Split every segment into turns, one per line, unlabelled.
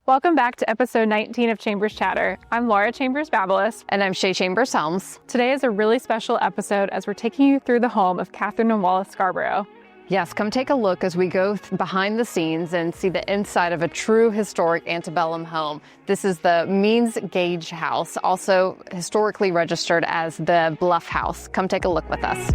Welcome back to episode 19 of Chambers Chatter. I'm Laura Chambers Babalis.
And I'm Shae Chambers Helms.
Today is a really special episode as we're taking you through the home of Catherine and Wallace Scarborough.
Yes, come take a look as we go behind the scenes and see the inside of a true historic antebellum home. This is the Means-Gage House, also historically registered as the Bluff House. Come take a look with us.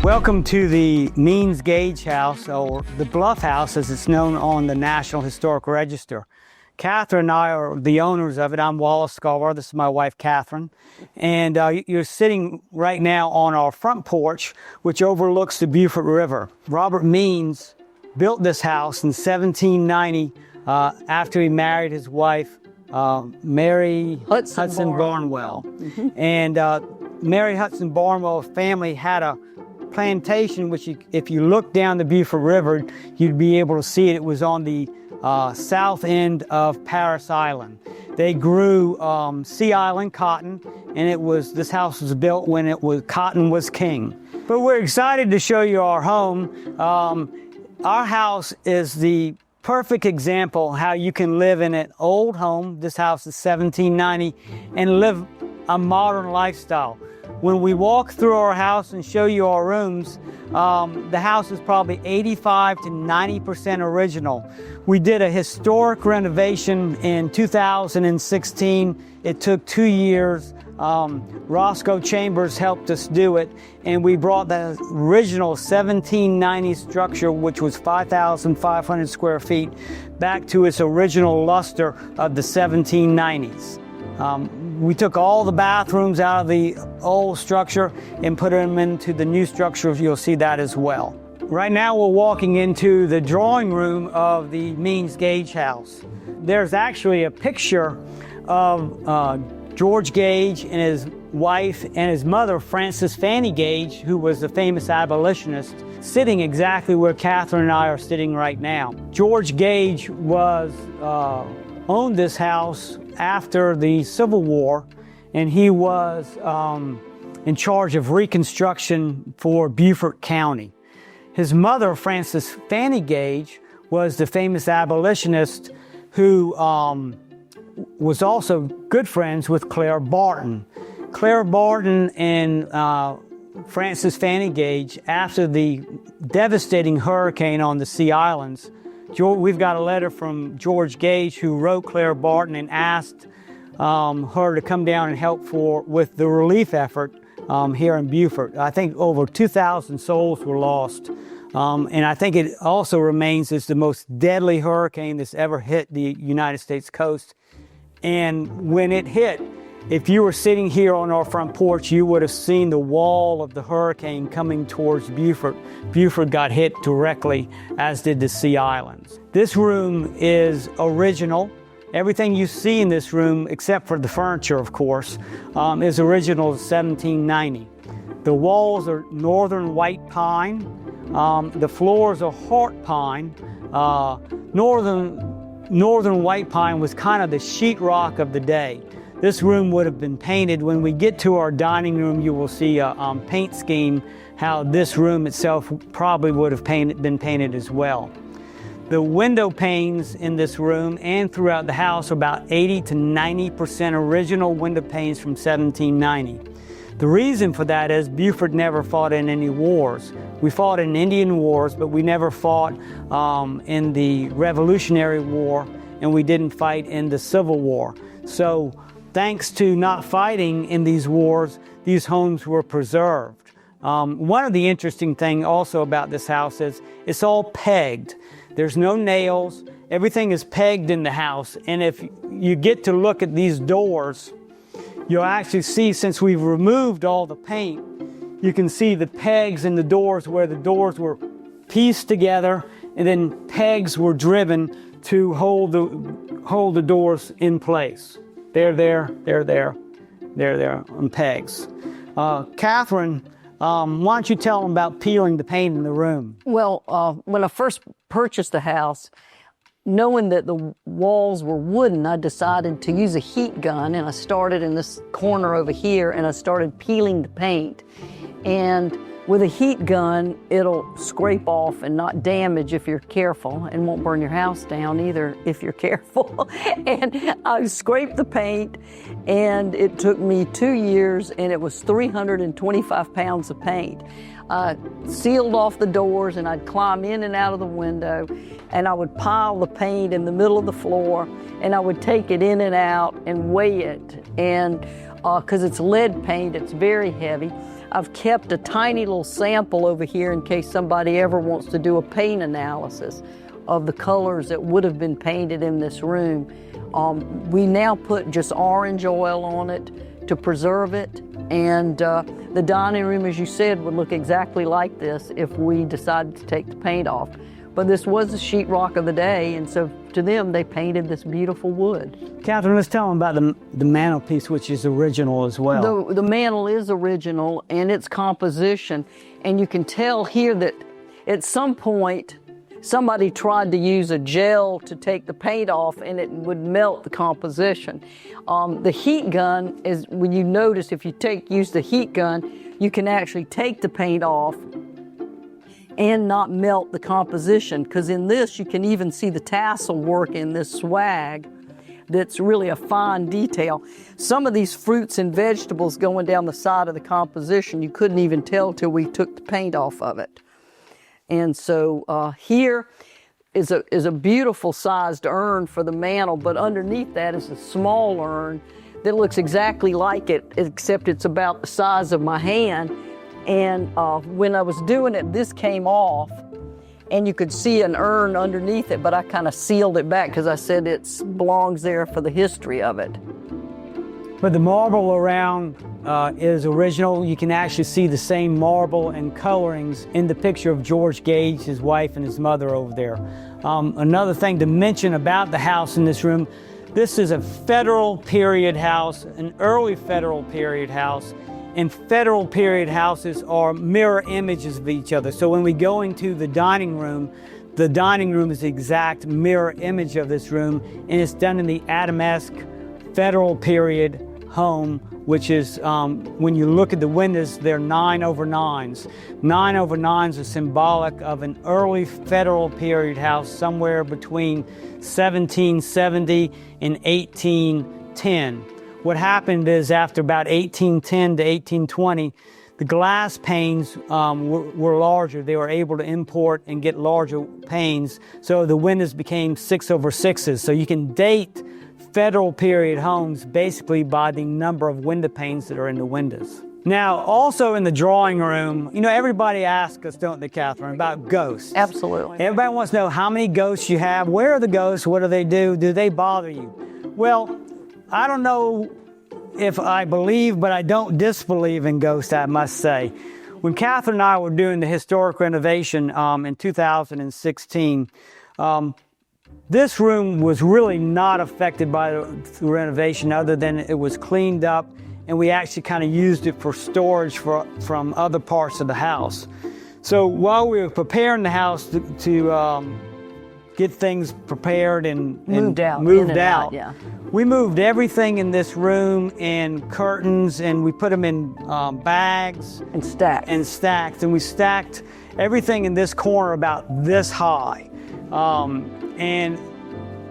Welcome to the Means-Gage House, or the Bluff House as it's known on the National Historic Register. Catherine and I are the owners of it. I'm Wallace Scarborough. This is my wife, Catherine. And you're sitting right now on our front porch, which overlooks the Beaufort River. Robert Means built this house in 1790 after he married his wife, Mary Hudson Barnwell. And Mary Hudson Barnwell family had a plantation, which if you look down the Beaufort River, you'd be able to see it. It was on the south end of Paris Island. They grew Sea Island cotton, and this house was built when cotton was king. But we're excited to show you our home. Our house is the perfect example how you can live in an old home. This house is 1790 and live a modern lifestyle. When we walk through our house and show you our rooms, the house is probably 85 to 90% original. We did a historic renovation in 2016. It took 2 years. Roscoe Chambers helped us do it, and we brought the original 1790 structure, which was 5,500 square feet, back to its original luster of the 1790s. We took all the bathrooms out of the old structure and put them into the new structure. You'll see that as well. Right now we're walking into the drawing room of the Means-Gage House. There's actually a picture of George Gage and his wife and his mother, Frances Fanny Gage, who was a famous abolitionist, sitting exactly where Catherine and I are sitting right now. George Gage owned this house after the Civil War, and he was in charge of reconstruction for Beaufort County. His mother, Frances Fanny Gage, was the famous abolitionist who was also good friends with Claire Barton. Claire Barton and Frances Fanny Gage, after the devastating hurricane on the Sea Islands, we've got a letter from George Gage, who wrote Claire Barton and asked her to come down and help with the relief effort here in Beaufort. I think over 2,000 souls were lost. And I think it also remains as the most deadly hurricane that's ever hit the United States coast. And when it hit, if you were sitting here on our front porch, you would have seen the wall of the hurricane coming towards Beaufort. Beaufort got hit directly, as did the Sea Islands. This room is original. Everything you see in this room, except for the furniture, of course, is original 1790. The walls are northern white pine. The floors are heart pine. Northern white pine was kind of the sheetrock of the day. This room would have been painted. When we get to our dining room, you will see a paint scheme, how this room itself probably would have been painted as well. The window panes in this room and throughout the house are about 80 to 90% original window panes from 1790. The reason for that is Beaufort never fought in any wars. We fought in Indian wars, but we never fought in the Revolutionary War, and we didn't fight in the Civil War. So thanks to not fighting in these wars, these homes were preserved. One of the interesting things also about this house is it's all pegged. There's no nails. Everything is pegged in the house. And if you get to look at these doors, you'll actually see, since we've removed all the paint, you can see the pegs in the doors where the doors were pieced together and then pegs were driven to hold the doors in place. They're there on pegs. Catherine, why don't you tell them about peeling the paint in the room?
Well, when I first purchased the house, knowing that the walls were wooden, I decided to use a heat gun, and I started in this corner over here, and I started peeling the paint. And With a heat gun, it'll scrape off and not damage if you're careful, and won't burn your house down either if you're careful. And I scraped the paint, and it took me 2 years, and it was 325 pounds of paint. I sealed off the doors, and I'd climb in and out of the window, and I would pile the paint in the middle of the floor, and I would take it in and out and weigh it. And because it's lead paint, it's very heavy. I've kept a tiny little sample over here in case somebody ever wants to do a paint analysis of the colors that would have been painted in this room. We now put just orange oil on it to preserve it, and the dining room, as you said, would look exactly like this if we decided to take the paint off. But this was the sheetrock of the day, and so to them, they painted this beautiful wood.
Catherine, let's tell them about the mantelpiece, which is original as well.
The mantel is original, and its composition, and you can tell here that at some point, somebody tried to use a gel to take the paint off, and it would melt the composition. The heat gun is, when you notice, if you use the heat gun, you can actually take the paint off and not melt the composition, because in this you can even see the tassel work in this swag that's really a fine detail. Some of these fruits and vegetables going down the side of the composition, you couldn't even tell till we took the paint off of it. And so here is a beautiful sized urn for the mantel, but underneath that is a small urn that looks exactly like it, except it's about the size of my hand. And when I was doing it, this came off, and you could see an urn underneath it, but I kind of sealed it back because I said it belongs there for the history of it.
But the marble around is original. You can actually see the same marble and colorings in the picture of George Gage, his wife, and his mother over there. Another thing to mention about the house in this room, this is a federal period house, an early federal period house. And federal period houses are mirror images of each other. So when we go into the dining room is the exact mirror image of this room, and it's done in the Adamesque federal period home, which is, when you look at the windows, they're 9/9s. 9/9s are symbolic of an early federal period house somewhere between 1770 and 1810. What happened is, after about 1810 to 1820, the glass panes were larger. They were able to import and get larger panes, so the windows became 6/6s. So you can date federal period homes basically by the number of window panes that are in the windows. Now, also in the drawing room, you know, everybody asks us, don't they, Catherine, about ghosts?
Absolutely.
Everybody wants to know how many ghosts you have. Where are the ghosts? What do they do? Do they bother you? Well, I don't know if I believe, but I don't disbelieve in ghosts, I must say. When Catherine and I were doing the historic renovation in 2016, this room was really not affected by the renovation, other than it was cleaned up, and we actually kind of used it for storage from other parts of the house. So while we were preparing the house to get things prepared and moved out.
Yeah.
We moved everything in this room and curtains, and we put them in bags
And stacked.
and we stacked everything in this corner about this high. And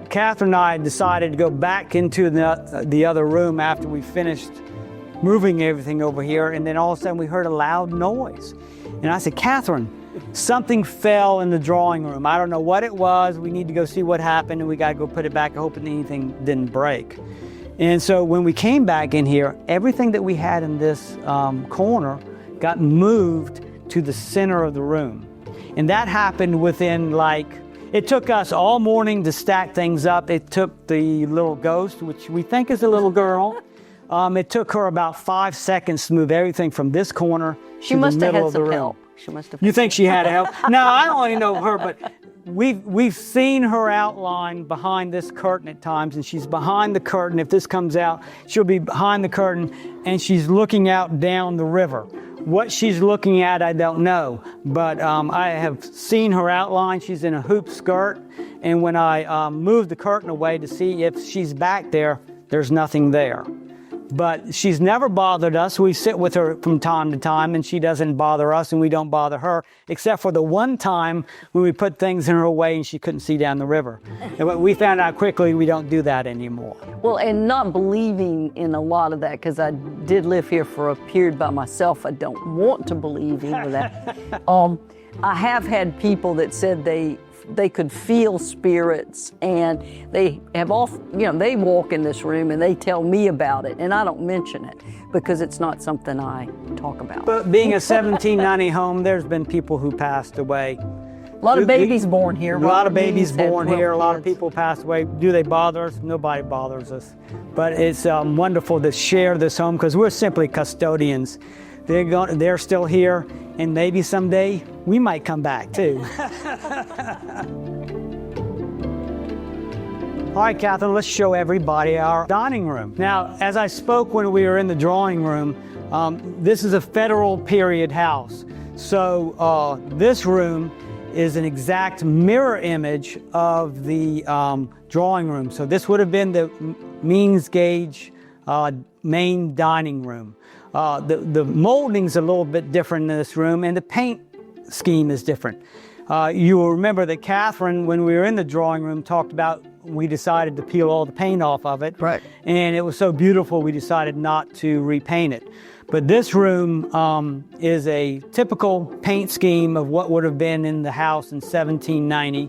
Catherine and I decided to go back into the other room after we finished moving everything over here, and then all of a sudden we heard a loud noise. And I said, Catherine, something fell in the drawing room. I don't know what it was. We need to go see what happened, and we got to go put it back, hoping anything didn't break. And so when we came back in here, everything that we had in this corner got moved to the center of the room. And that happened within, it took us all morning to stack things up. It took the little ghost, which we think is a little girl. It took her about 5 seconds to move everything from this corner to the middle of the room.
Help. She must have.
You think she had help? No, I don't only know her, but we've seen her outline behind this curtain at times, and she's behind the curtain. If this comes out, she'll be behind the curtain, and she's looking out down the river. What she's looking at, I don't know, but I have seen her outline. She's in a hoop skirt, and when I move the curtain away to see if she's back there, there's nothing there. but she's never bothered us. We sit with her from time to time, and she doesn't bother us, and we don't bother her, except for the one time when we put things in her way and she couldn't see down the river. And we found out quickly we don't do that anymore.
Well, and not believing in a lot of that, because I did live here for a period by myself. I don't want to believe any of that. I have had people that said they could feel spirits, and they have they walk in this room and they tell me about it, and I don't mention it because it's not something I talk about.
But being a 1790 home, there's been people who passed away.
A lot of babies born here.
A lot of babies born here. A lot of
kids.
people passed away. Do they bother us? Nobody bothers us. But it's wonderful to share this home because we're simply custodians. They're still here, and maybe someday we might come back too. All right, Catherine, let's show everybody our dining room. Now, as I spoke when we were in the drawing room, this is a federal period house. So this room is an exact mirror image of the drawing room. So this would have been the Means-Gage main dining room. The molding's a little bit different in this room, and the paint scheme is different. You will remember that Catherine, when we were in the drawing room, talked about we decided to peel all the paint off of it.
Right.
And it was so beautiful we decided not to repaint it. But this room is a typical paint scheme of what would have been in the house in 1790.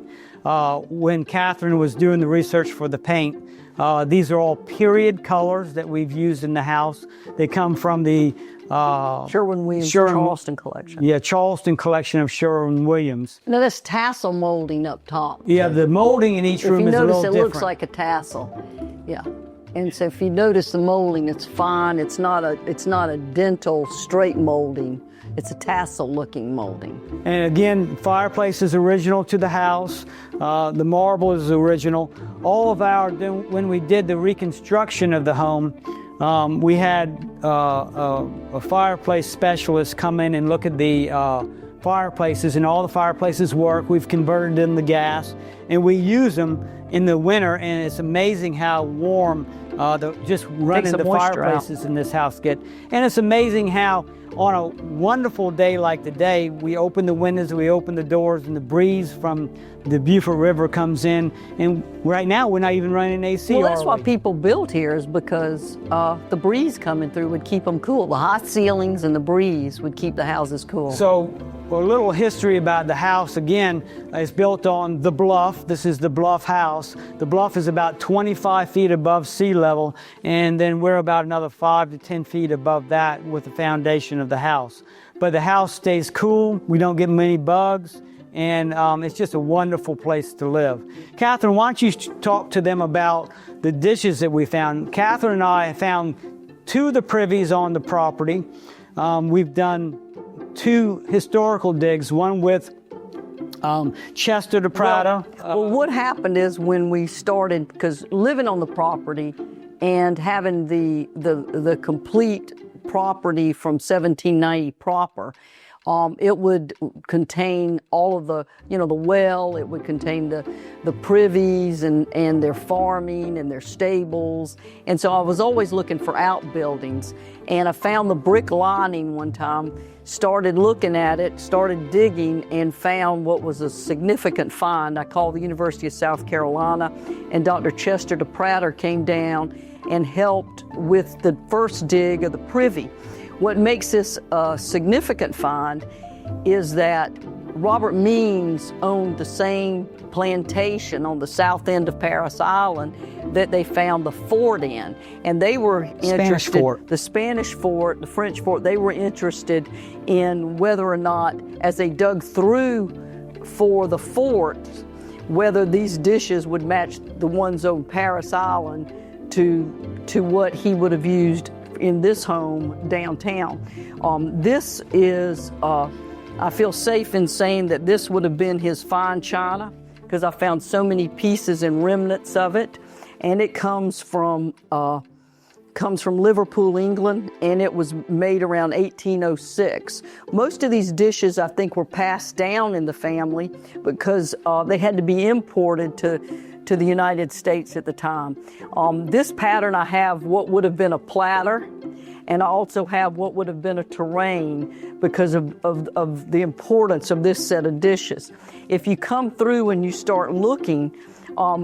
When Catherine was doing the research for the paint, these are all period colors that we've used in the house. They come from the
Sherwin-Williams Charleston collection.
Yeah, Charleston collection of Sherwin-Williams.
Now this tassel molding up top.
Yeah, the molding in each room is a little different.
If you notice, it looks like a tassel. Yeah. And so if you notice the molding, it's fine. It's not a dental straight molding. It's a tassel-looking molding.
And again, fireplace is original to the house. The marble is original. All of when we did the reconstruction of the home, we had a fireplace specialist come in and look at the fireplaces, and all the fireplaces work. We've converted them to gas, and we use them in the winter, and it's amazing how warm just running the fireplaces in this house get. And it's amazing how on a wonderful day like today, we open the windows, we open the doors, and the breeze from the Beaufort River comes in. And right now, we're not even running AC.
Well, that's why people built here, is because the breeze coming through would keep them cool. The high ceilings and the breeze would keep the houses cool.
So a little history about the house. Again, it's built on the Bluff. This is the Bluff House. The Bluff is about 25 feet above sea level, and then we're about another 5 to 10 feet above that with the foundation of the house. But the house stays cool. We don't get many bugs, and it's just a wonderful place to live. Catherine, why don't you talk to them about the dishes that we found? Catherine and I found 2 of the privies on the property. We've done 2 historical digs, one with Chester de Prada.
Well, what happened is when we started, because living on the property and having the complete property from 1790 proper, it would contain all of the, the well, it would contain the privies and their farming and their stables. And so I was always looking for outbuildings. And I found the brick lining one time, started looking at it, started digging, and found what was a significant find. I called the University of South Carolina, and Dr. Chester de Prada came down and helped with the first dig of the privy. What makes this a significant find is that Robert Means owned the same plantation on the south end of Paris Island that they found the fort in. And they were interested, the Spanish fort, the French fort, they were interested in whether or not, as they dug through for the fort, whether these dishes would match the ones on Paris Island to what he would have used in this home downtown. This is, I feel safe in saying that this would have been his fine china, because I found so many pieces and remnants of it. And it comes from Liverpool, England, and it was made around 1806. Most of these dishes, I think, were passed down in the family because they had to be imported to the United States at the time. This pattern, I have what would have been a platter, and I also have what would have been a terrain because of the importance of this set of dishes. If you come through and you start looking,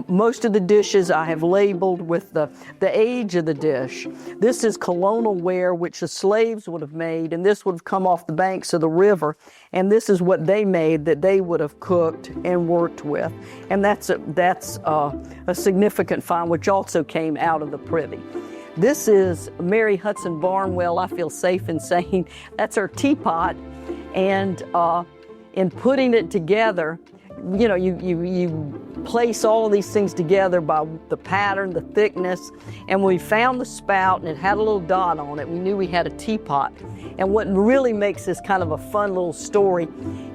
most of the dishes I have labeled with the age of the dish. This is Colonoware, which the slaves would have made, and this would have come off the banks of the river, and this is what they made that they would have cooked and worked with. And that's a significant find, which also came out of the Privy. This is Mary Hudson Barnwell. I feel safe in saying that's her teapot, and in putting it together, you know, you place all these things together by the pattern, the thickness, and when we found the spout and it had a little dot on it, we knew we had a teapot. And what really makes this kind of a fun little story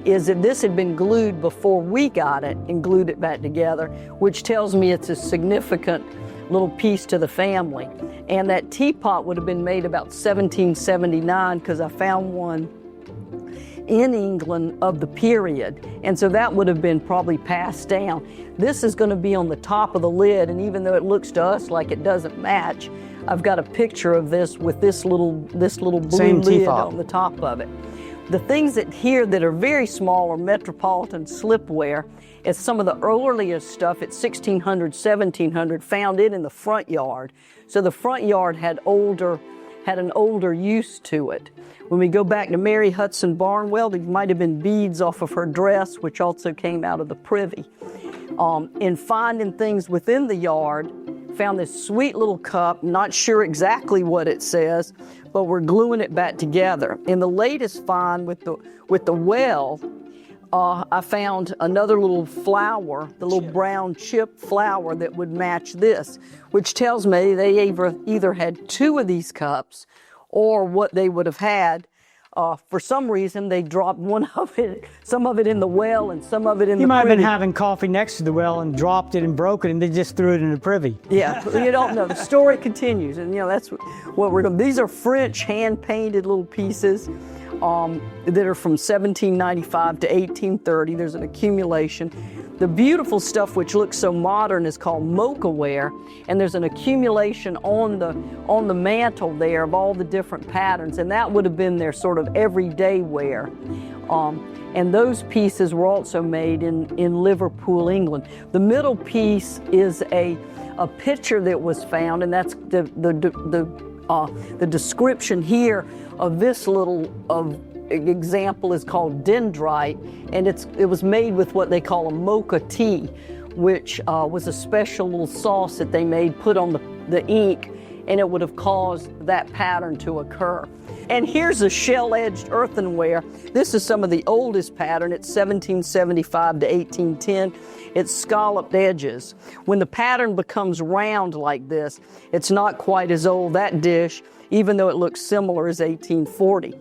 is that this had been glued before we got it and glued it back together, which tells me it's a significant little piece to the family. And that teapot would have been made about 1779, because I found one in England of the period, and so that would have been probably passed down. This is going to be on the top of the lid, and even though it looks to us like it doesn't match, I've got a picture of this with this little blue lid on the top of it. The things that here that are very small are metropolitan slipware. It's some of the earliest stuff at 1600, 1700, found it in the front yard. So the front yard had an older use to it. When we go back to Mary Hudson Barnwell, there might have been beads off of her dress, which also came out of the Privy. In finding things within the yard, found this sweet little cup, not sure exactly what it says, but we're gluing it back together. In the latest find with the well, I found another little flower, the little brown chip flower that would match this, which tells me they either had two of these cups, or what they would have had. For some reason, they dropped some of it in the well and some of it in the Privy.
You might have been having coffee next to the well and dropped it and broke it, and they just threw it in the Privy.
Yeah, you don't know. The story continues, and you know that's what we're doing. These are French hand-painted little pieces that are from 1795 to 1830. There's an accumulation. The beautiful stuff, which looks so modern, is called Mocha ware, and there's an accumulation on the mantel there of all the different patterns, and that would have been their sort of everyday wear. And those pieces were also made in Liverpool, England. The middle piece is a picture that was found, and that's the description here of this little example is called dendrite, and it was made with what they call a Mocha tea, which was a special little sauce that they made, put on the ink, and it would have caused that pattern to occur. And here's a shell-edged earthenware. This is some of the oldest pattern. It's 1775 to 1810. It's scalloped edges. When the pattern becomes round like this, it's not quite as old. That dish, even though it looks similar, is 1840.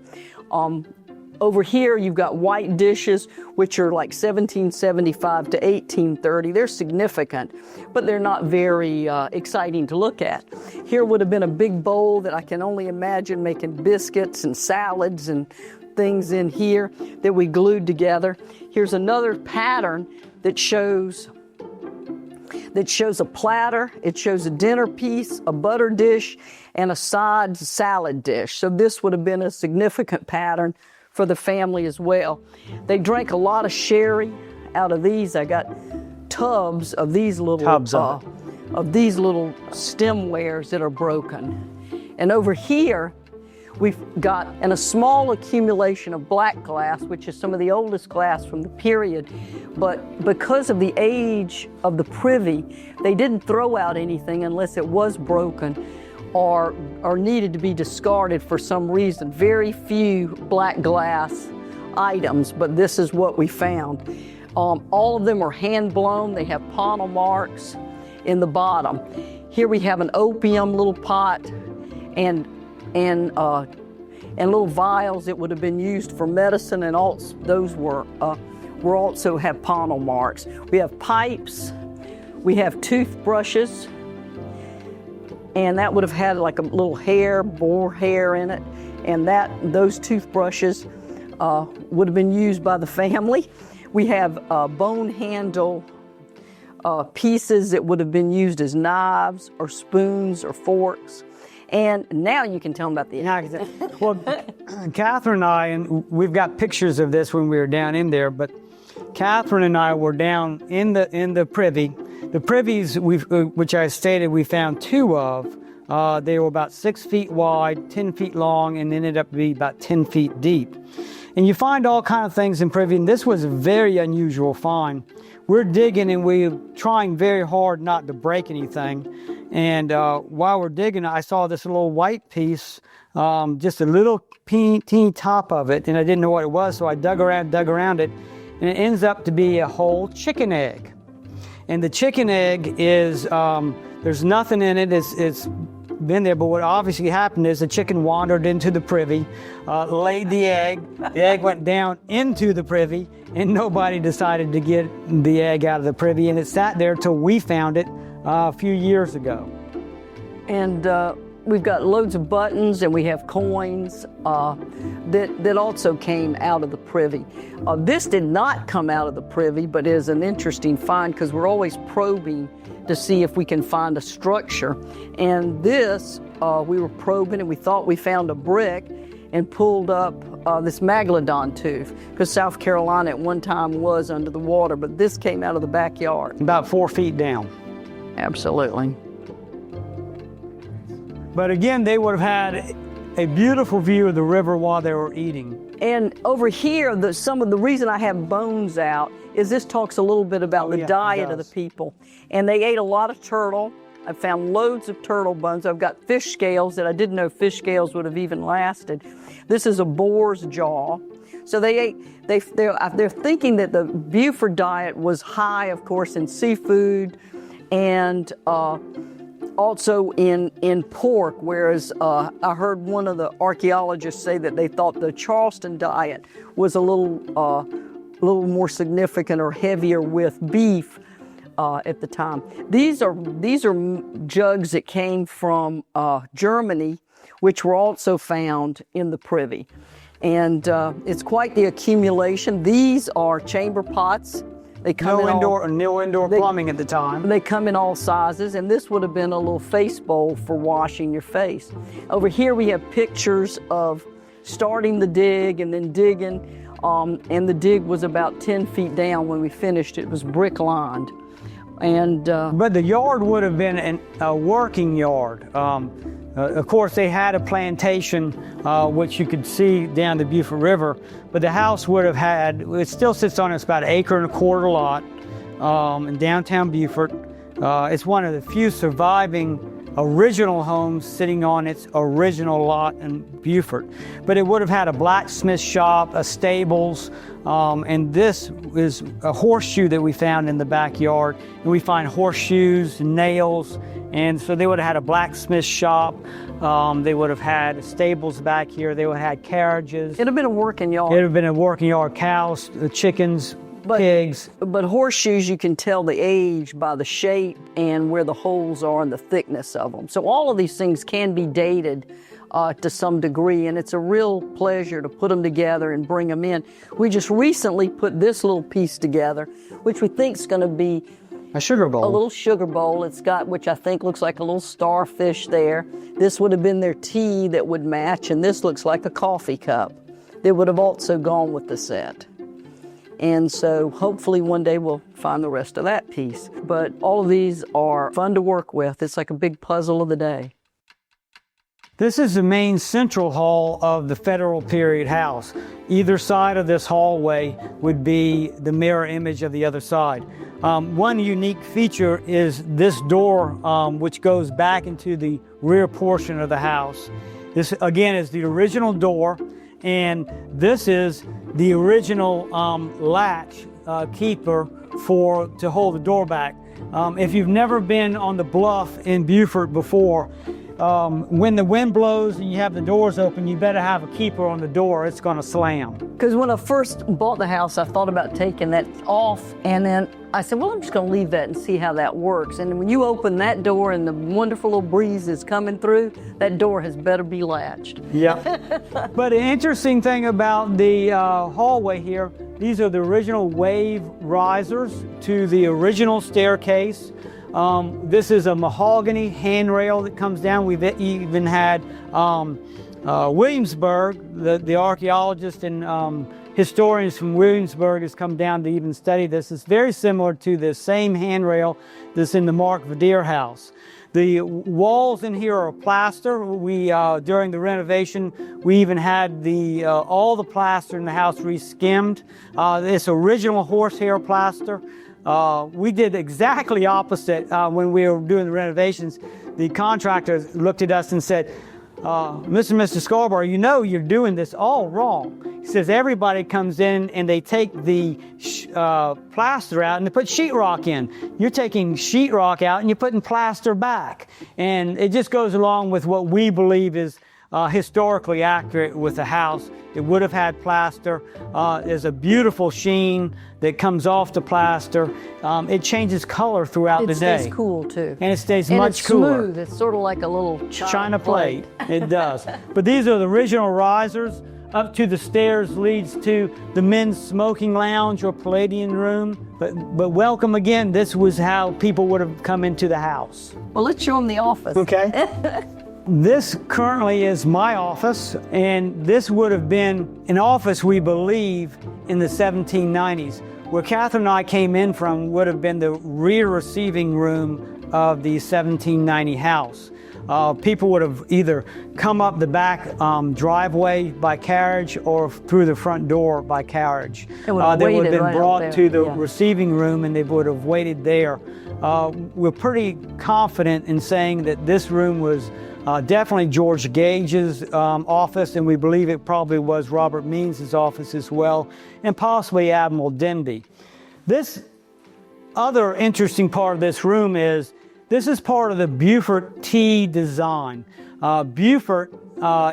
Over here, you've got white dishes, which are like 1775 to 1830. They're significant, but they're not very exciting to look at. Here would have been a big bowl that I can only imagine making biscuits and salads and things in here that we glued together. Here's another pattern that shows a platter, it shows a dinner piece, a butter dish, and a side salad dish. So this would have been a significant pattern for the family as well. They drank a lot of sherry out of these. I got tubs of these little stemwares that are broken. And over here, we've got a small accumulation of black glass, which is some of the oldest glass from the period. But because of the age of the Privy, they didn't throw out anything unless it was broken or needed to be discarded for some reason. Very few black glass items, but this is what we found. All of them are hand blown. They have panel marks in the bottom. Here we have an opium little pot and little vials that would have been used for medicine, and those were also have panel marks. We have pipes, we have toothbrushes, and that would have had like a little boar hair in it, and those toothbrushes would have been used by the family. We have bone handle pieces that would have been used as knives or spoons or forks. And now you can tell them about the egg.
Well, Catherine and I, and we've got pictures of this when we were down in there, but Catherine and I were down in the Privy. The Privies, which I stated we found 2 of. They were about 6 feet wide, 10 feet long, and ended up to be about 10 feet deep. And you find all kind of things in Privy, and this was a very unusual find. We're digging and we're trying very hard not to break anything. And while we're digging, I saw this little white piece, just a little teeny top of it, and I didn't know what it was, so I dug around it, and it ends up to be a whole chicken egg. And the chicken egg is, there's nothing in it, it's been there, but what obviously happened is the chicken wandered into the Privy, laid the egg went down into the Privy, and nobody decided to get the egg out of the Privy, and it sat there till we found it a few years ago.
And we've got loads of buttons, and we have coins that also came out of the Privy. This did not come out of the Privy, but is an interesting find because we're always probing to see if we can find a structure. And this, we were probing and we thought we found a brick and pulled up this Megalodon tooth, because South Carolina at one time was under the water, but this came out of the backyard.
About 4 feet down.
Absolutely.
But again, they would have had a beautiful view of the river while they were eating.
And over here, some of the reason I have bones out is this talks a little bit about the diet of the people. And they ate a lot of turtle. I found loads of turtle bones. I've got fish scales that I didn't know fish scales would have even lasted. This is a boar's jaw. So they're thinking that the Beaufort diet was high, of course, in seafood and also in pork, whereas I heard one of the archaeologists say that they thought the Charleston diet was a little more significant or heavier with beef at the time. These are jugs that came from Germany, which were also found in the Privy. And it's quite the accumulation. These are chamber pots. They come
no indoor plumbing at the time.
They come in all sizes, and this would have been a little face bowl for washing your face. Over here we have pictures of starting the dig and then digging, and the dig was about 10 feet down when we finished. It was brick lined. And
but the yard would have been a working yard. Of course, they had a plantation, which you could see down the Beaufort River, but the house would have had, it still sits on, it's about 1.25 acre lot in downtown Beaufort. It's one of the few surviving original homes sitting on its original lot in Beaufort. But it would have had a blacksmith shop, a stables, and this is a horseshoe that we found in the backyard. And we find horseshoes, nails, and so they would have had a blacksmith shop. They would have had stables back here. They would have had carriages.
It would have been a working yard.
It would have been a working yard, cows, chickens, pigs.
But horseshoes, you can tell the age by the shape and where the holes are and the thickness of them. So all of these things can be dated to some degree, and it's a real pleasure to put them together and bring them in. We just recently put this little piece together, which we think is going to be
a sugar bowl.
A little sugar bowl. It's got, which I think looks like a little starfish there. This would have been their tea that would match, and this looks like a coffee cup that would have also gone with the set. And so hopefully one day we'll find the rest of that piece. But all of these are fun to work with. It's like a big puzzle of the day.
This is the main central hall of the Federal period house. Either side of this hallway would be the mirror image of the other side. One unique feature is this door, which goes back into the rear portion of the house. This, again, is the original door, and this is the original latch keeper to hold the door back. If you've never been on the bluff in Beaufort before, when the wind blows and you have the doors open, you better have a keeper on the door. It's going to slam.
Because when I first bought the house, I thought about taking that off, and then I said, well, I'm just going to leave that and see how that works. And when you open that door and the wonderful little breeze is coming through, that door has better be latched.
Yeah. But an interesting thing about the hallway here, these are the original wave risers to the original staircase. This is a mahogany handrail that comes down. We've even had Williamsburg, the archaeologist and historians from Williamsburg has come down to even study this. It's very similar to the same handrail that's in the Mark Vadier house. The walls in here are plaster. We during the renovation, we even had all the plaster in the house re-skimmed. This original horsehair plaster. We did exactly opposite when we were doing the renovations. The contractor looked at us and said, Mr. and Mr. Scarborough, you know you're doing this all wrong. He says everybody comes in and they take the plaster out and they put sheetrock in. You're taking sheetrock out and you're putting plaster back. And it just goes along with what we believe is historically accurate with the house. It would have had plaster. There's a beautiful sheen that comes off the plaster. It changes color throughout the day.
It stays cool too.
And it stays much cooler.
Smooth. It's sort of like a little
china plate. It does. But these are the original risers. Up to the stairs leads to the men's smoking lounge or Palladian room. But welcome again. This was how people would have come into the house.
Well, let's show them the office.
Okay. This currently is my office, and this would have been an office, we believe, in the 1790s. Where Catherine and I came in from would have been the rear receiving room of the 1790 house. People would have either come up the back driveway by carriage or through the front door by carriage. They would have been brought to the receiving room and they would have waited there. We're pretty confident in saying that this room was definitely George Gage's office, and we believe it probably was Robert Means' office as well, and possibly Admiral Denby. This other interesting part of this room is this is part of the Beaufort T design. Beaufort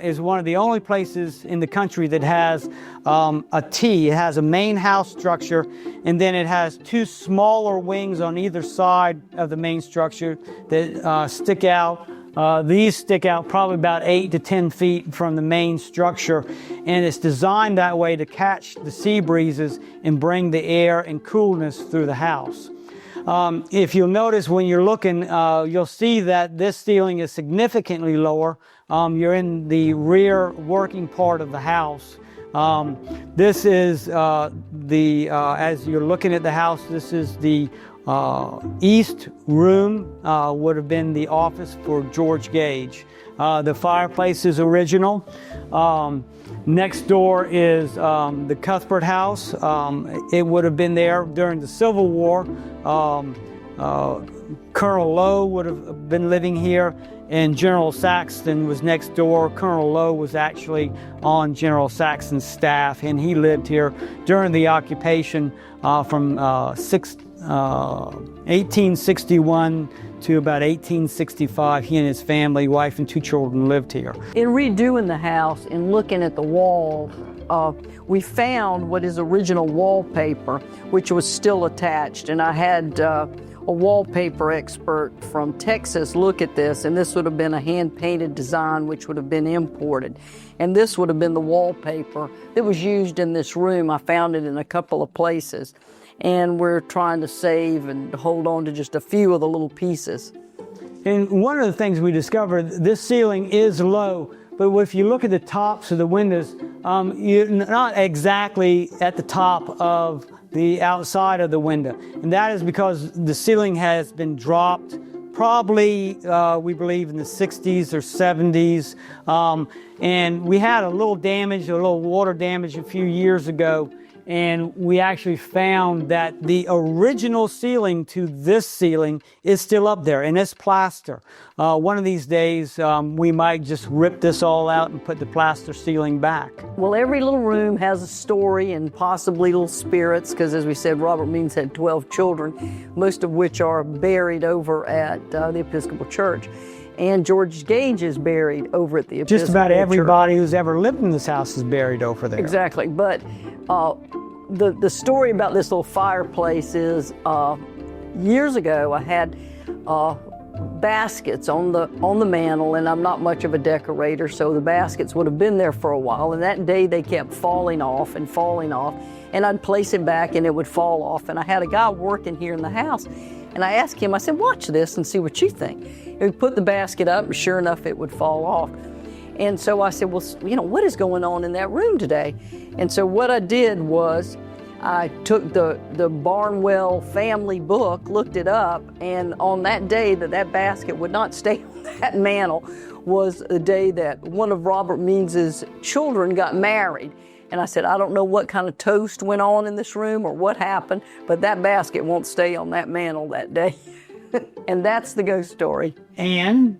is one of the only places in the country that has a T. It has a main house structure, and then it has two smaller wings on either side of the main structure that stick out. These stick out probably about 8 to 10 feet from the main structure, and it's designed that way to catch the sea breezes and bring the air and coolness through the house. If you'll notice when you're looking, you'll see that this ceiling is significantly lower. You're in the rear working part of the house. This is as you're looking at the house, this is the east room, would have been the office for George Gage. The fireplace is original. Next door is the Cuthbert House. It would have been there during the Civil War. Colonel Lowe would have been living here, and General Saxton was next door. Colonel Lowe was actually on General Saxton's staff, and he lived here during the occupation from 1861 to about 1865. He and his family, wife and 2 children, lived here.
In redoing the house and looking at the walls, we found what is original wallpaper, which was still attached. And I had a wallpaper expert from Texas look at this, and this would have been a hand-painted design which would have been imported. And this would have been the wallpaper that was used in this room. I found it in a couple of places. And we're trying to save and hold on to just a few of the little pieces.
And one of the things we discovered, this ceiling is low, but if you look at the tops of the windows, you're not exactly at the top of the outside of the window. And that is because the ceiling has been dropped probably, we believe, in the 60s or 70s. And we had a little damage, a little water damage a few years ago. And we actually found that the original ceiling to this ceiling is still up there, and it's plaster. One of these days, we might just rip this all out and put the plaster ceiling back.
Well, every little room has a story and possibly little spirits, because as we said, Robert Means had 12 children, most of which are buried over at the Episcopal Church. And George Gage is buried over at the Episcopal
Just about
Church.
everybody who's ever lived in this house is buried over there.
Exactly, but the story about this little fireplace is years ago I had baskets on the mantle, and I'm not much of a decorator, so the baskets would have been there for a while, and that day they kept falling off, and I'd place it back and it would fall off. And I had a guy working here in the house, and I asked him, I said, watch this and see what you think. And we put the basket up, and sure enough it would fall off. And so I said, well, you know, what is going on in that room today? And so what I did was I took the Barnwell family book, looked it up, and on that day that basket would not stay on that mantle was the day that one of Robert Means's children got married. And I said, I don't know what kind of toast went on in this room or what happened, but that basket won't stay on that mantle that day. And that's the ghost story.
And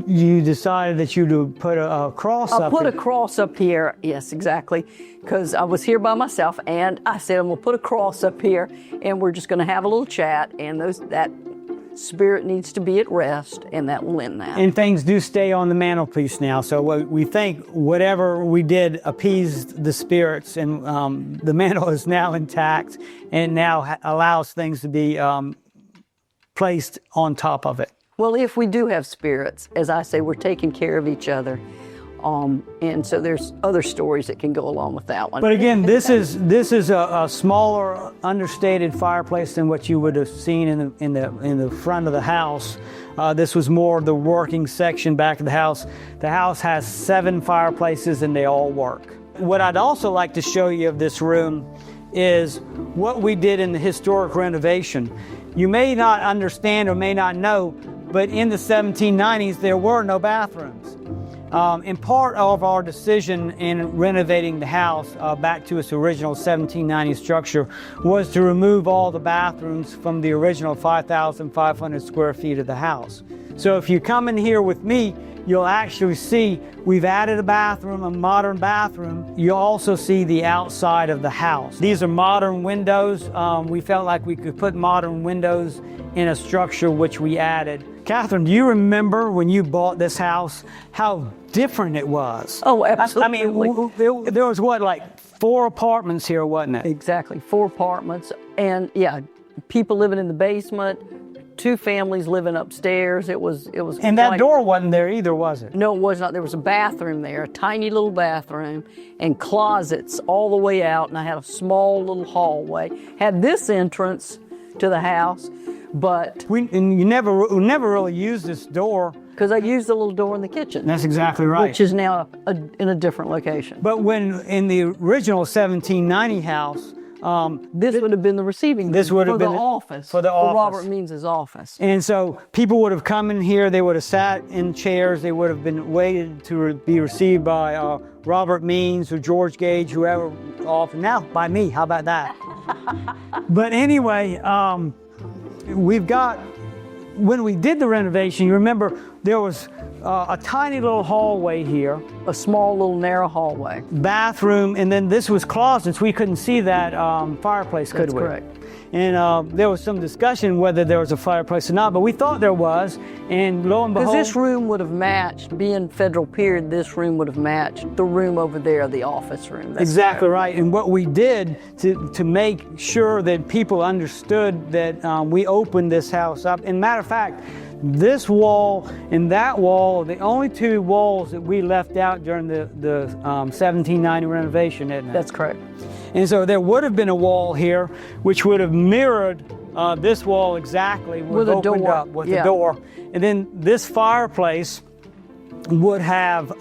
you decided that you'd put a cross up.
I put a cross up here, yes, exactly, because I was here by myself, and I said, I'm going to put a cross up here, and we're just going to have a little chat, and that spirit needs to be at rest, and that will end that.
And things do stay on the mantelpiece now, so we think whatever we did appeased the spirits, and the mantle is now intact, and now allows things to be placed on top of it.
Well, if we do have spirits, as I say, we're taking care of each other. And so there's other stories that can go along with that one.
But again, this is a smaller, understated fireplace than what you would have seen in the front of the house. This was more the working section back of the house. The house has 7 fireplaces, and they all work. What I'd also like to show you of this room is what we did in the historic renovation. You may not understand or may not know, but in the 1790s, there were no bathrooms. And part of our decision in renovating the house back to its original 1790 structure was to remove all the bathrooms from the original 5,500 square feet of the house. So if you come in here with me, you'll actually see we've added a bathroom, a modern bathroom. You'll also see the outside of the house. These are modern windows. We felt like we could put modern windows in a structure which we added. Catherine, do you remember when you bought this house, how different it was?
Oh, absolutely.
I mean, there was what, like 4 apartments here, wasn't it?
Exactly, 4 apartments, and yeah, people living in the basement, 2 families living upstairs. It was.
And that door wasn't there either, was it?
No, it was not. There was a bathroom there, a tiny little bathroom, and closets all the way out, and I had a small little hallway. Had this entrance to the house, but
you never really used this door.
Because I used the little door in the kitchen.
That's exactly right.
Which is now in a different location.
But when in the original 1790 house,
this would have been the receiving room.
This would have been
the office.
For the office.
For Robert Means's office.
And so people would have come in here, they would have sat in chairs, they would have been waited to be received by Robert Means or George Gage, whoever, now by me, how about that? But anyway, we've got, when we did the renovation, you remember there was a tiny little hallway here.
A small little narrow hallway.
Bathroom, and then this was closets. We couldn't see that fireplace, could we?
That's correct.
And there was some discussion whether there was a fireplace or not, but we thought there was, and lo and behold.
Because this room would have matched, being federal period, this room would have matched the room over there, the office room. That's
exactly right. And what we did to make sure that people understood that we opened this house up, and matter of fact, this wall and that wall are the only 2 walls that we left out during the 1790 renovation, isn't it?
That's correct.
And so there would have been a wall here which would have mirrored this wall exactly.
With a door.
Up with a door. And then this fireplace would have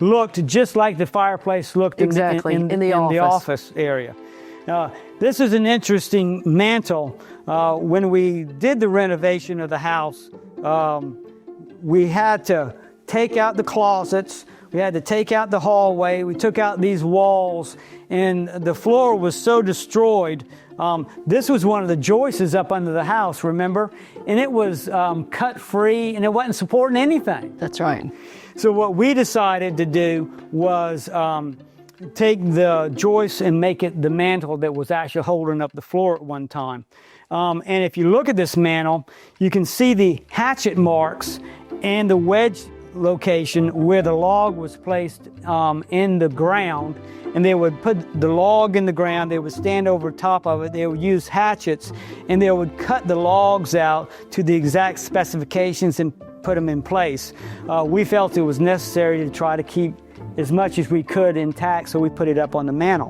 looked just like the fireplace looked in the office area. This is an interesting mantel. When we did the renovation of the house, we had to take out the closets, we had to take out the hallway, we took out these walls, and the floor was so destroyed. This was one of the joists up under the house, remember? And it was cut free, and it wasn't supporting anything.
That's right.
So what we decided to do was take the joist and make it the mantel that was actually holding up the floor at one time. And if you look at this mantel, you can see the hatchet marks and the wedge location where the log was placed in the ground. And they would put the log in the ground, they would stand over top of it, they would use hatchets, and they would cut the logs out to the exact specifications and put them in place. We felt it was necessary to try to keep as much as we could intact, so we put it up on the mantel.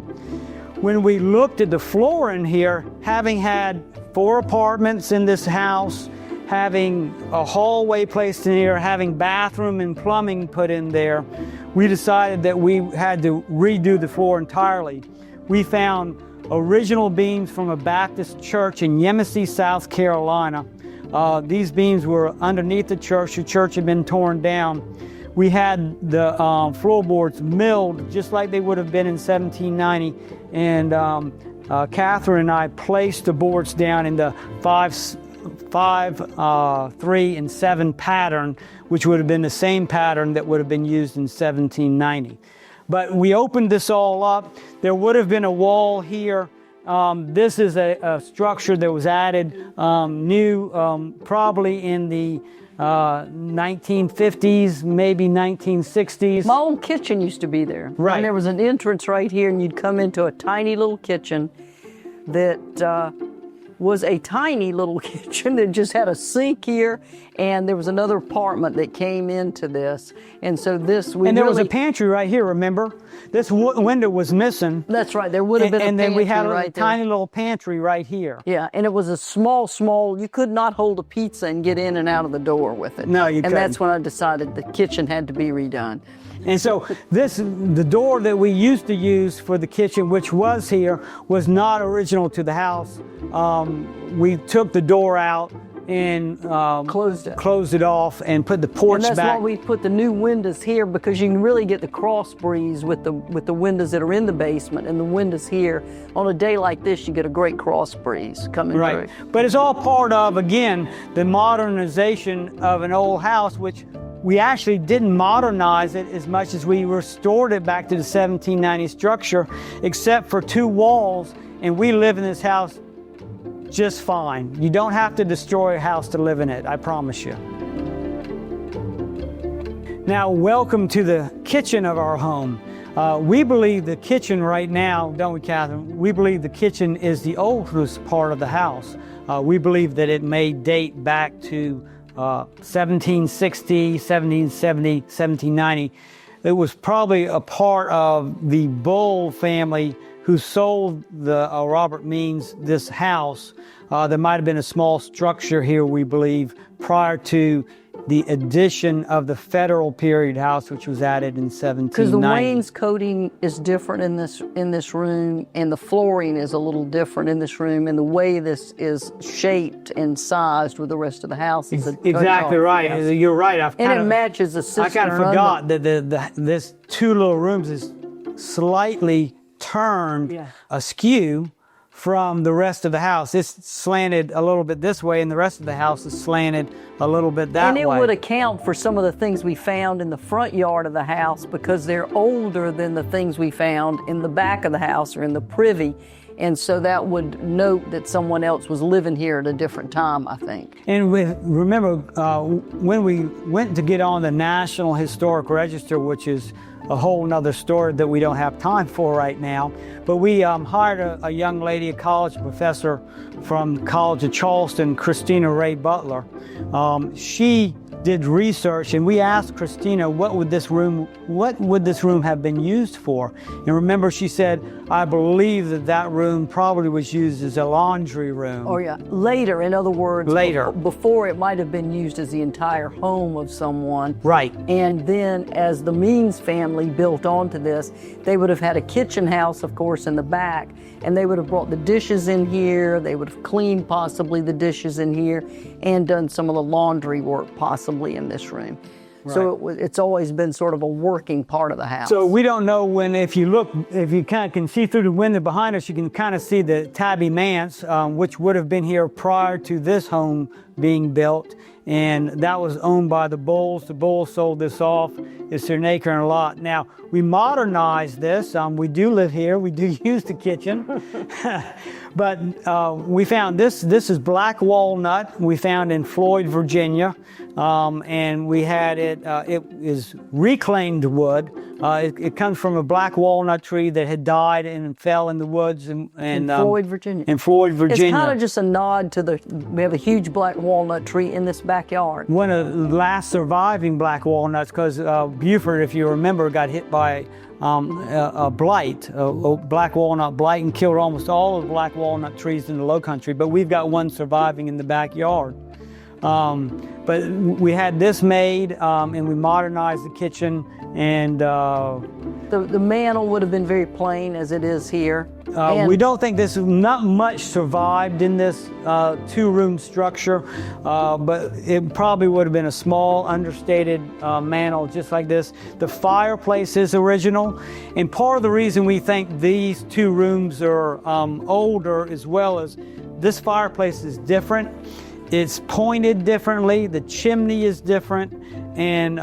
When we looked at the floor in here, having had 4 apartments in this house, having a hallway placed in here, having bathroom and plumbing put in there, we decided that we had to redo the floor entirely. We found original beams from a Baptist church in Yemassee, South Carolina. These beams were underneath the church. The church had been torn down. We had the floorboards milled just like they would have been in 1790, and Catherine and I placed the boards down in the 5, 3, and 7 pattern, which would have been the same pattern that would have been used in 1790. But we opened this all up. There would have been a wall here. This is a structure that was added new probably in the 1950s, maybe 1960s.
My old kitchen used to be there.
Right.
And there was an entrance right here, and you'd come into a tiny little kitchen that was a tiny little kitchen that just had a sink here, and there was another apartment that came into this. And so this,
and there was a pantry right here, remember? This window was missing.
That's right, there would have been a pantry.
And then we had
right
a tiny little pantry right here.
Yeah, and it was a small, you could not hold a pizza and get in and out of the door with it.
No, you couldn't.
And that's when I decided the kitchen had to be redone.
And so the door that we used to use for the kitchen, which was here, was not original to the house. We took the door out and closed it off and put the porch back.
And that's why we put the new windows here, because you can really get the cross breeze with the windows that are in the basement and the windows here. On a day like this, you get a great cross breeze coming through.
But it's all part of, again, the modernization of an old house, which we actually didn't modernize it as much as we restored it back to the 1790 structure, except for 2 walls, and we live in this house just fine. You don't have to destroy a house to live in it, I promise you. Now, welcome to the kitchen of our home. We believe the kitchen right now, don't we, Catherine? We believe the kitchen is the oldest part of the house. We believe that it may date back to 1760, 1770, 1790. It was probably a part of the Bull family who sold the Robert Means this house. There might have been a small structure here, we believe, prior to the addition of the Federal period house, which was added in 1790.
Because the wainscoting is different in this room, and the flooring is a little different in this room, and the way this is shaped and sized with the rest of the house is
exactly right. Yes. You're right.
It matches the system.
I kind of forgot that this 2 little rooms is slightly turned askew from the rest of the house. It's slanted a little bit this way, and the rest of the house is slanted a little bit that way.
And it would account for some of the things we found in the front yard of the house, because they're older than the things we found in the back of the house or in the privy. And so that would note that someone else was living here at a different time, I think.
And remember, when we went to get on the National Historic Register, which is a whole nother story that we don't have time for right now, but we hired a young lady, a college professor from College of Charleston, Christina Ray Butler. She did research, and we asked Christina, what would this room have been used for? And remember, she said, I believe that room probably was used as a laundry room.
Oh yeah, later, in other words.
Later.
Before, it might have been used as the entire home of someone.
Right.
And then as the Means family built onto this, they would have had a kitchen house, of course, in the back, and they would have brought the dishes in here, they would have cleaned possibly the dishes in here, and done some of the laundry work possibly in this room. Right. So it's always been sort of a working part of the house.
So we don't know when, if you kind of can see through the window behind us, you can kind of see the Tabby Manse, which would have been here prior to this home being built, and that was owned by the Bulls. The Bulls sold this off. It's an acre and a lot. Now, we modernized this. We do live here. We do use the kitchen. But we found this is black walnut. We found in Floyd, Virginia. And we had it is reclaimed wood. It comes from a black walnut tree that had died and fell in the woods in
Floyd, Virginia.
In Floyd, Virginia.
It's kind of just a nod to we have a huge black walnut tree in this backyard.
One of the last surviving black walnuts, because Beaufort, if you remember, got hit by a blight, a black walnut blight, and killed almost all of the black walnut trees in the Lowcountry. But we've got one surviving in the backyard. But we had this made, and we modernized the kitchen, and
the mantel would have been very plain as it is here.
We don't think not much survived in this two-room structure, but it probably would have been a small, understated mantel just like this. The fireplace is original, and part of the reason we think these two rooms are older, as well as this fireplace is different. It's pointed differently, the chimney is different, and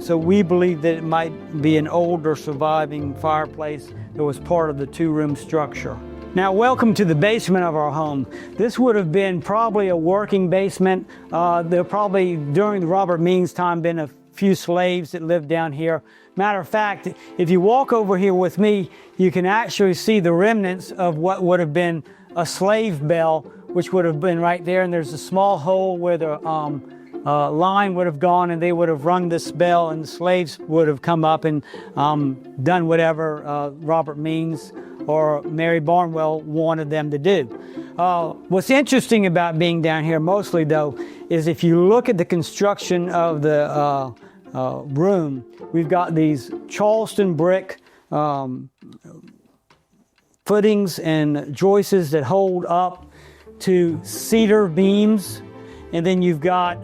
so we believe that it might be an older surviving fireplace that was part of the two-room structure. Now, welcome to the basement of our home. This would have been probably a working basement. There probably, during the Robert Means time, been a few slaves that lived down here. Matter of fact, if you walk over here with me, you can actually see the remnants of what would have been a slave bell, which would have been right there, and there's a small hole where the line would have gone, and they would have rung this bell, and the slaves would have come up and done whatever Robert Means or Mary Barnwell wanted them to do. What's interesting about being down here mostly, though, is if you look at the construction of the room, we've got these Charleston brick footings and joists that hold up to cedar beams, and then you've got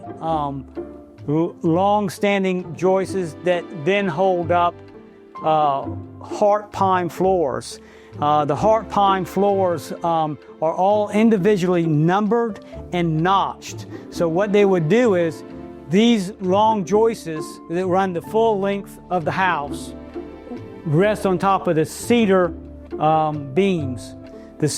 long-standing joists that then hold up heart pine floors. The heart pine floors are all individually numbered and notched. So what they would do is these long joists that run the full length of the house rest on top of the cedar beams.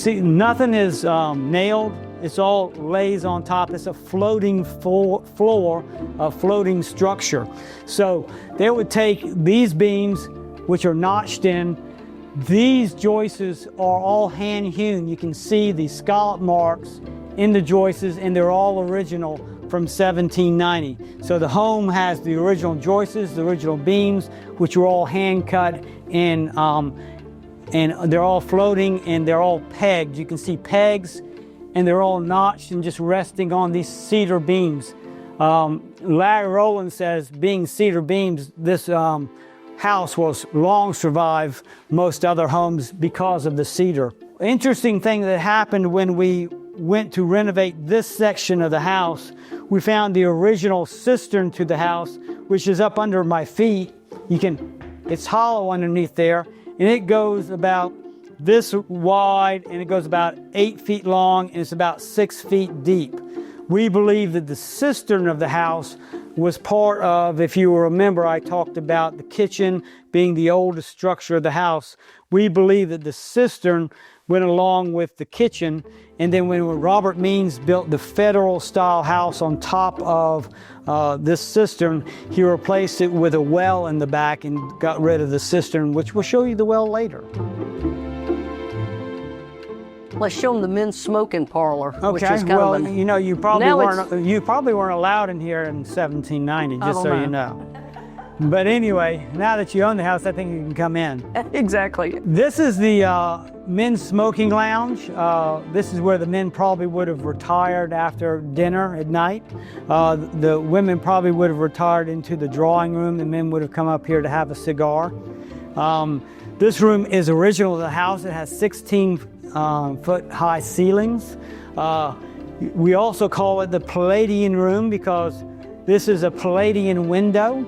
Nothing is nailed. It's all lays on top. It's a floating floor, a floating structure. So they would take these beams, which are notched in. These joists are all hand-hewn. You can see the scallop marks in the joists, and they're all original from 1790. So the home has the original joists, the original beams, which were all hand-cut, and they're all floating, and they're all pegged. You can see pegs, and they're all notched and just resting on these cedar beams. Larry Rowland says, being cedar beams, this house will long survive most other homes because of the cedar. Interesting thing that happened when we went to renovate this section of the house, we found the original cistern to the house, which is up under my feet. It's hollow underneath there, and it goes about this wide, and it goes about 8 feet long, and it's about 6 feet deep. We believe that the cistern of the house was part of, if you remember, I talked about the kitchen being the oldest structure of the house. We believe that the cistern went along with the kitchen, and then when Robert Means built the federal style house on top of this cistern, he replaced it with a well in the back and got rid of the cistern, which we'll show you the well later.
Let's show them the men's smoking parlor. Which
Okay,
is
well, you know, you probably weren't allowed in here in 1790, just so you know. But anyway, now that you own the house, I think you can come in.
Exactly.
This is the men's smoking lounge. This is where the men probably would have retired after dinner at night. The women probably would have retired into the drawing room. The men would have come up here to have a cigar. This room is original to the house. It has 16-foot high ceilings. We also call it the Palladian room because this is a Palladian window,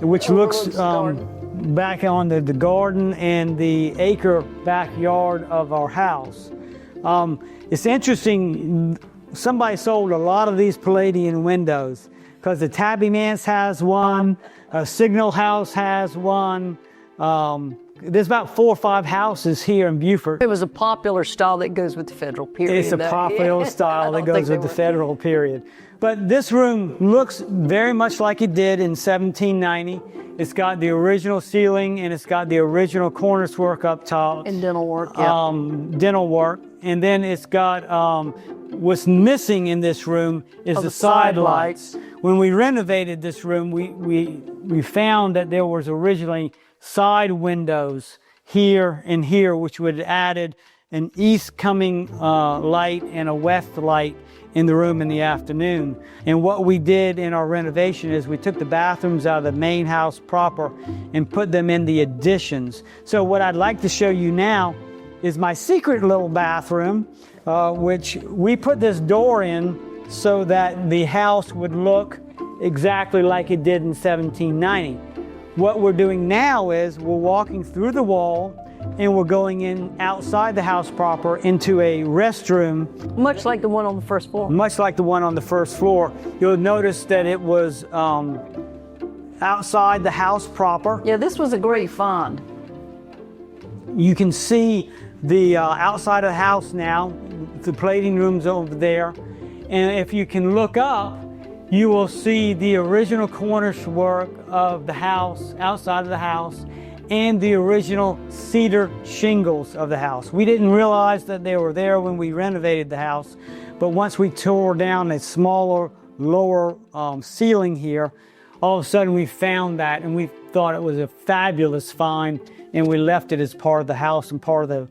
which looks back on the garden and the acre backyard of our house. It's interesting, somebody sold a lot of these Palladian windows because the Tabby Manse has one, Signal House has one. There's about 4 or 5 houses here in Beaufort.
It was a popular style that goes with the federal period.
It's a popular style that goes with the federal period. But this room looks very much like it did in 1790. It's got the original ceiling and it's got the original cornice work up top.
And dental work, yeah.
Dental work. And then it's got, what's missing in this room is the side lights. When we renovated this room, we found that there was originally side windows here and here, which would have added an east coming light and a west light in the room in the afternoon. And what we did in our renovation is we took the bathrooms out of the main house proper and put them in the additions. So what I'd like to show you now is my secret little bathroom, which we put this door in so that the house would look exactly like it did in 1790. What we're doing now is we're walking through the wall and we're going in outside the house proper into a restroom.
Much like the one on the first floor.
Much like the one on the first floor. You'll notice that it was outside the house proper.
Yeah, this was a great find.
You can see the outside of the house now, the plating room's over there. And if you can look up, you will see the original cornice work of the house, outside of the house, and the original cedar shingles of the house. We didn't realize that they were there when we renovated the house, but once we tore down a smaller, lower ceiling here, all of a sudden we found that and we thought it was a fabulous find, and we left it as part of the house and part of the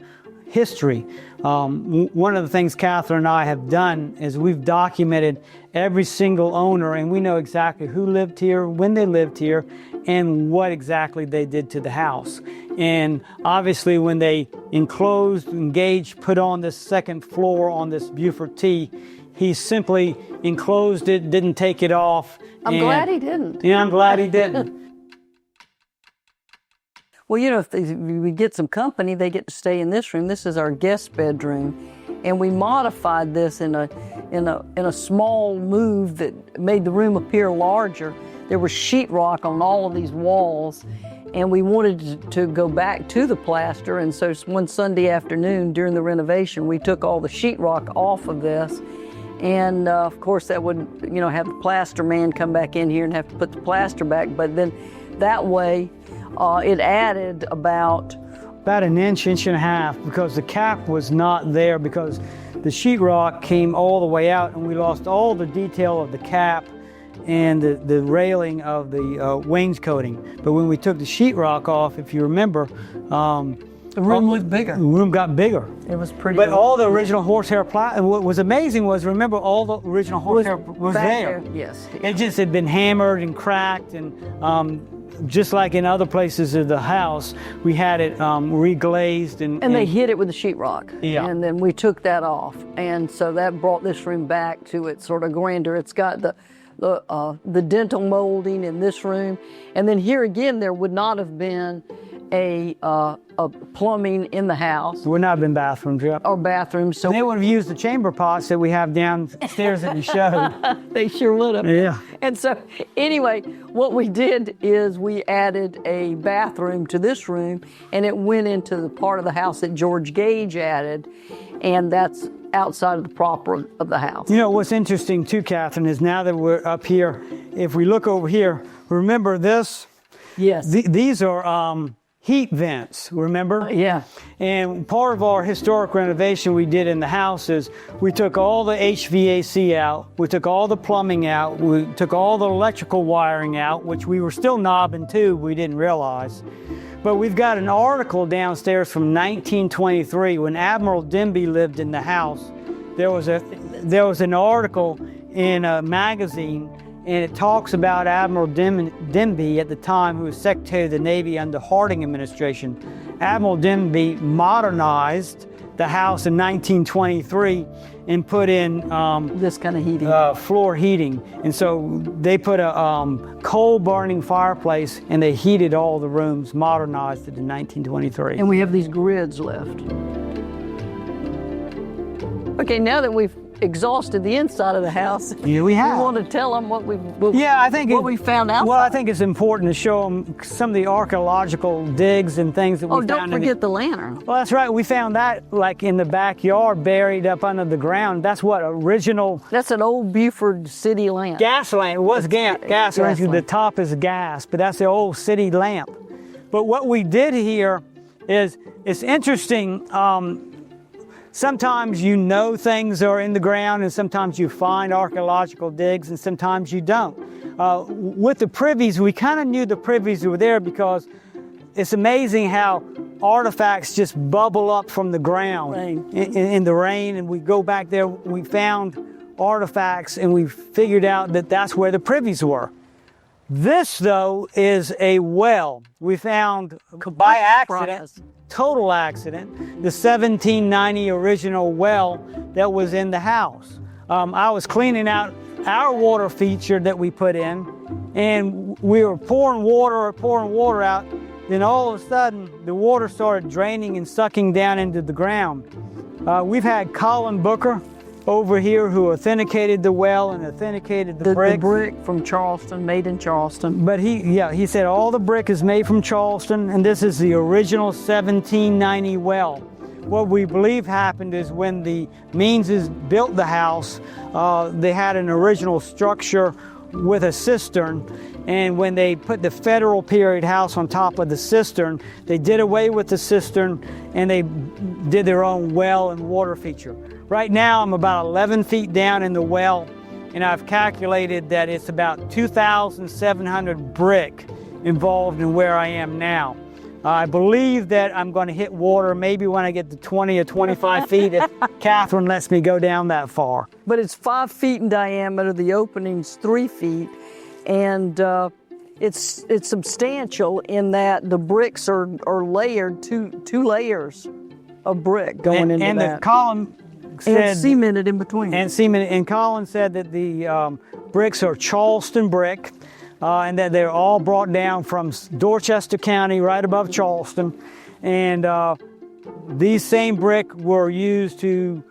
history. One of the things Catherine and I have done is we've documented every single owner, and we know exactly who lived here, when they lived here, and what exactly they did to the house. And obviously when they enclosed, engaged, put on this second floor on this Beaufort T, he simply enclosed it, didn't take it off.
I'm glad he didn't.
Yeah, I'm glad he didn't.
Well, you know, if we get some company, they get to stay in this room. This is our guest bedroom, and we modified this in a small move that made the room appear larger. There was sheetrock on all of these walls, and we wanted to go back to the plaster. And so one Sunday afternoon during the renovation, we took all the sheetrock off of this, and of course that would, you know, have the plaster man come back in here and have to put the plaster back. But then that way, it added about
an inch, inch and a half, because the cap was not there because the sheetrock came all the way out and we lost all the detail of the cap and the railing of the wainscoting. But when we took the sheetrock off, if you remember,
the room looked bigger.
The room got bigger.
It was pretty.
But all the original horsehair what was amazing was, remember, all the original horsehair was there.
Yes.
It just had been hammered and cracked, and just like in other places of the house, we had it reglazed and
they hit it with the sheetrock.
Yeah.
And then we took that off, and so that brought this room back to its sort of grandeur. It's got the dental molding in this room, and then here again there would not have been a plumbing in the house.
There would not have been bathrooms, yeah.
Or bathrooms. So
they would have used the chamber pots that we have downstairs that you showed.
They sure would have.
Yeah.
And so anyway, what we did is we added a bathroom to this room, and it went into the part of the house that George Gage added, and that's outside of the proper of the house.
You know, what's interesting too, Catherine, is now that we're up here, if we look over here, remember this?
Yes.
These are heat vents, remember?
Yeah.
And part of our historic renovation we did in the house is we took all the HVAC out, we took all the plumbing out, we took all the electrical wiring out, which we were still knobbing too, we didn't realize. But we've got an article downstairs from 1923 when Admiral Denby lived in the house. There was an article in a magazine, and it talks about Admiral Denby at the time, who was Secretary of the Navy under Harding administration. Admiral Denby modernized the house in 1923 and put in
this kind of heating,
floor heating. And so they put a coal burning fireplace and they heated all the rooms, modernized it in 1923.
And we have these grids left. Okay, now that we've exhausted the inside of the house.
Yeah, we have.
We want to tell them what we found out.
Well, I think it's important to show them some of the archaeological digs and things that we found.
Oh, don't forget the lantern.
Well, that's right. We found that like in the backyard, buried up under the ground. That's what original.
That's an old Beaufort city lamp.
Gas lamp. It was gas lamp. The top is gas, but that's the old city lamp. But what we did here is, it's interesting. Sometimes you know things are in the ground, and sometimes you find archaeological digs, and sometimes you don't. With the privies, we kind of knew the privies were there because it's amazing how artifacts just bubble up from the ground in the rain, and we go back there, we found artifacts, and we figured out that that's where the privies were. This, though, is a well. We found by accident, total accident, the 1790 original well that was in the house. I was cleaning out our water feature that we put in, and we were pouring water out. Then all of a sudden, the water started draining and sucking down into the ground. We've had Colin Booker over here who authenticated the well and authenticated the brick.
The brick from Charleston, made in Charleston.
But he said all the brick is made from Charleston, and this is the original 1790 well. What we believe happened is when the Meanses built the house, they had an original structure with a cistern, and when they put the federal period house on top of the cistern, they did away with the cistern and they did their own well and water feature. Right now I'm about 11 feet down in the well, and I've calculated that it's about 2,700 brick involved in where I am now. I believe that I'm going to hit water maybe when I get to 20 or 25 feet if Catherine lets me go down that far.
But it's 5 feet in diameter, the opening's 3 feet, and it's substantial in that the bricks are layered, two layers of brick going into that.
And the column said,
and cemented in between.
And Colin said that the bricks are Charleston brick, and that they're all brought down from Dorchester County, right above Charleston. And these same brick were used to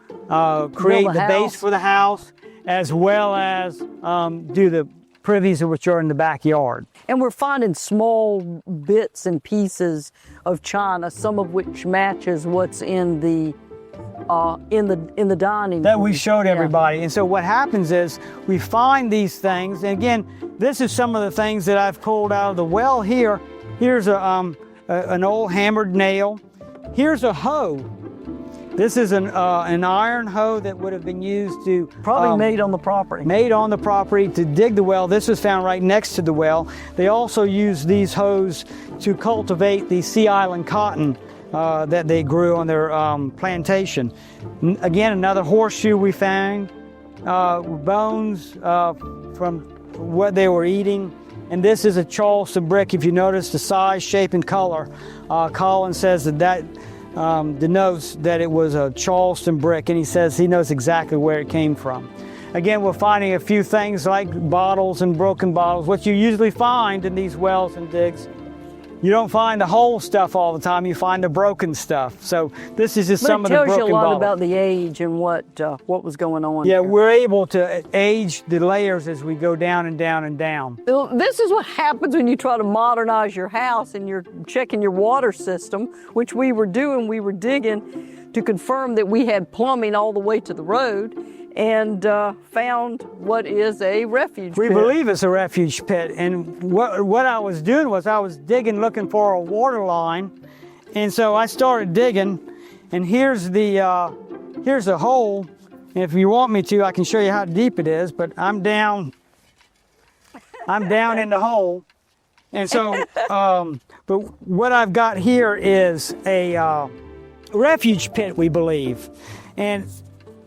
create the base for the house, as well as do the privies which are in the backyard.
And we're finding small bits and pieces of china, some of which matches what's in the dining room.
That we showed everybody. And so what happens is we find these things, and again, this is some of the things that I've pulled out of the well here. Here's an old hammered nail. Here's a hoe. This is an iron hoe that would have been used to...
Probably made on the property.
Made on the property to dig the well. This was found right next to the well. They also used these hoes to cultivate the Sea Island cotton that they grew on their plantation. Again, another horseshoe we found, bones from what they were eating. And this is a Charleston brick. If you notice the size, shape, and color, Colin says that denotes that it was a Charleston brick, and he says he knows exactly where it came from. Again, we're finding a few things like bottles and broken bottles. What you usually find in these wells and digs, you don't find the whole stuff all the time, you find the broken stuff. So this is just some of the broken bottles.
It tells you a lot about the age and what was going on.
Yeah,
here.
we're able to age the layers as we go down and down and down.
This is what happens when you try to modernize your house and you're checking your water system, which we were doing. We were digging to confirm that we had plumbing all the way to the road, and found what is a refuge pit.
We believe it's a refuge pit, and what I was doing was I was digging looking for a water line, and so I started digging, and here's a hole, and if you want me to I can show you how deep it is, but I'm down in the hole, and so but what I've got here is a refuge pit, we believe, and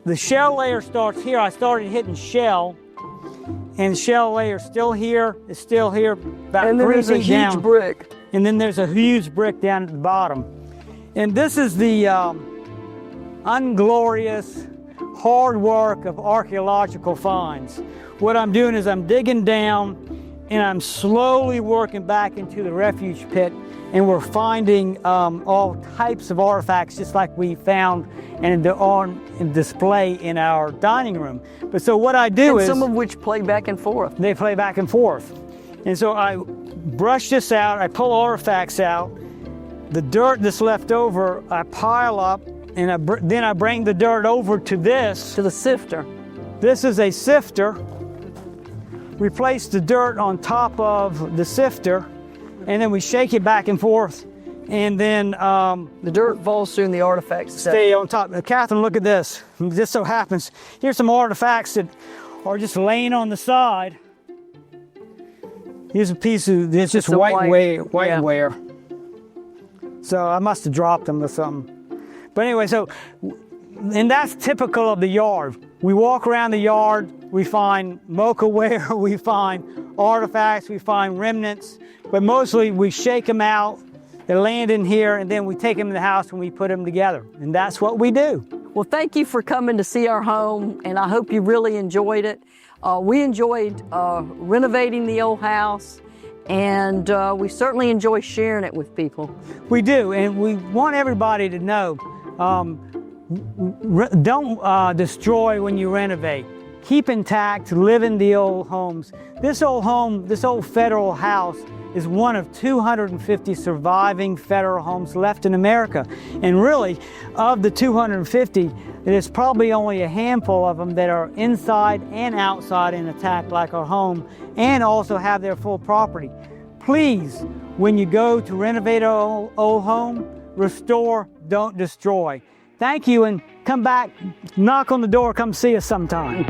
the shell layer starts here. I started hitting shell, and the shell layer still here. It's still here, about 3 feet down.
And then there's a huge brick.
And then there's a huge brick down at the bottom. And this is the unglorious hard work of archaeological finds. What I'm doing is I'm digging down, and I'm slowly working back into the refuge pit, and we're finding all types of artifacts just like we found and they're on display in our dining room. But so what I do is...
some of which play back and forth.
They play back and forth. And so I brush this out, I pull artifacts out, the dirt that's left over I pile up, and then I bring the dirt over to this.
To the sifter.
This is a sifter. We place the dirt on top of the sifter, and then we shake it back and forth, and then
the dirt falls through and the artifacts
stay on top. Catherine, look at this. This so happens, here's some artifacts that are just laying on the side. Here's a piece of, it's just white ware. So I must have dropped them or something. But anyway, so, and that's typical of the yard. We walk around the yard, we find Mocha ware, we find artifacts, we find remnants, but mostly we shake them out, they land in here, and then we take them to the house and we put them together. And that's what we do.
Well, thank you for coming to see our home, and I hope you really enjoyed it. We enjoyed renovating the old house, and we certainly enjoy sharing it with people.
We do, and we want everybody to know, don't destroy when you renovate. Keep intact, live in the old homes. This old home, this old federal house is one of 250 surviving federal homes left in America. And really, of the 250, there's probably only a handful of them that are inside and outside intact like our home, and also have their full property. Please, when you go to renovate an old home, restore, don't destroy. Thank you, and come back, knock on the door, come see us sometime.